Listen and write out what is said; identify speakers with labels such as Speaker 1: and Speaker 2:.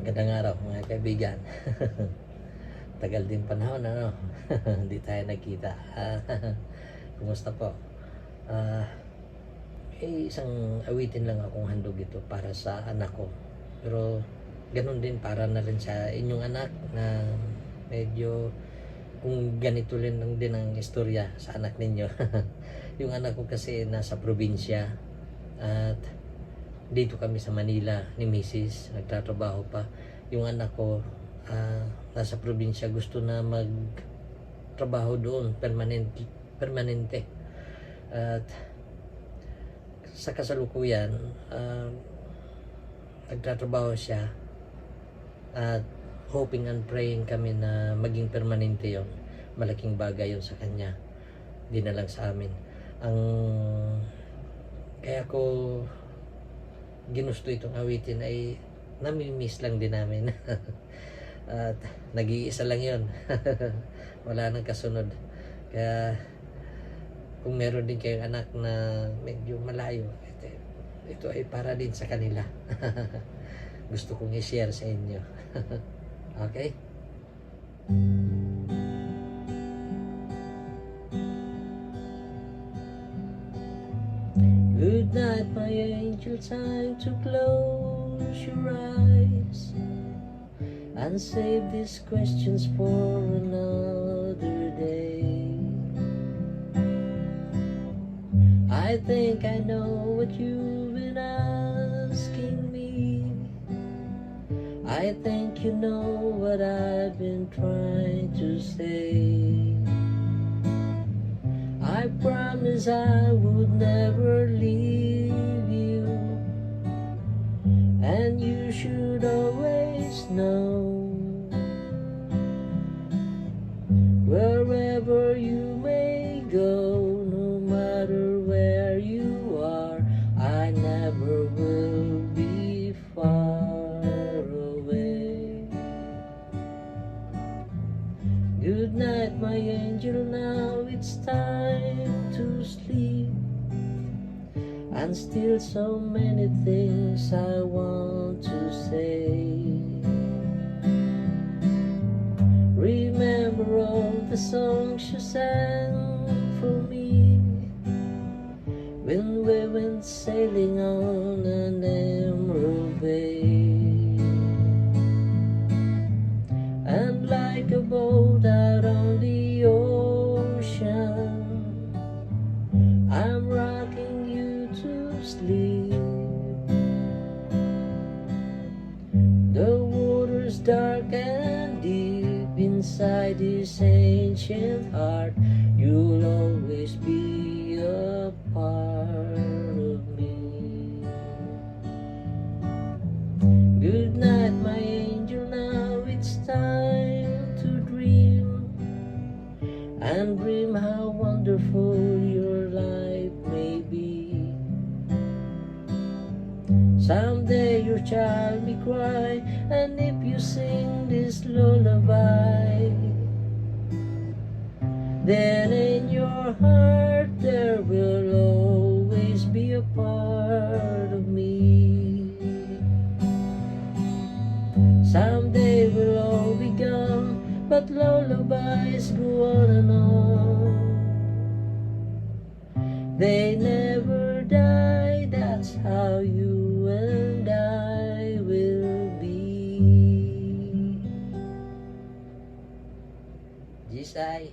Speaker 1: Magandang araw mga kaibigan. Tagal din panahon, ano? Hindi tayo nagkita. Kumusta po? Ah, isang awitin lang akong handog ito para sa anak ko. Pero ganun din para na rin sa inyong anak na medyo kung ganito rin lang din ang istorya sa anak ninyo. Yung anak ko kasi nasa probinsya at dito kami sa Manila ni Mrs. Nagtatrabaho pa. Yung anak ko nasa probinsya, gusto na magtrabaho doon permanente. At sa kasalukuyan nagtatrabaho siya at hoping and praying kami na maging permanente yon. Malaking bagay yon sa kanya, di na lang sa amin. Ang kaya ko ginusto itong awitin ay nami-miss lang din namin. At nag-iisa lang yon. Wala nang kasunod. Kaya kung meron din kayong anak na medyo malayo, ito ay para din sa kanila. Gusto kong i-share sa inyo. Okay? Good night, my angel, time to close your eyes and save these questions for another day. I think I know what you've been asking me. I think you know what I've been trying to say. I promise I would never leave you, and you should always know, wherever you may go, no matter where you are, I never will be far away. Good night, my angel, now it's time to sleep, and still so many things I want to say. Remember all the songs you sang for me when we went sailing on an emerald bay. And like a boat out on the ocean, I'm rocking you to sleep. The water's dark and deep inside this ancient heart. You'll always be a part of me. Good night, my angel, now it's time to dream, and dream how wonderful your life may be. Someday your child may cry, and if you sing this lullaby, then in your heart there will always be a part of me. Someday we'll all be gone, but lullabies go on and on. They never die, that's how you and I will be. Jisay.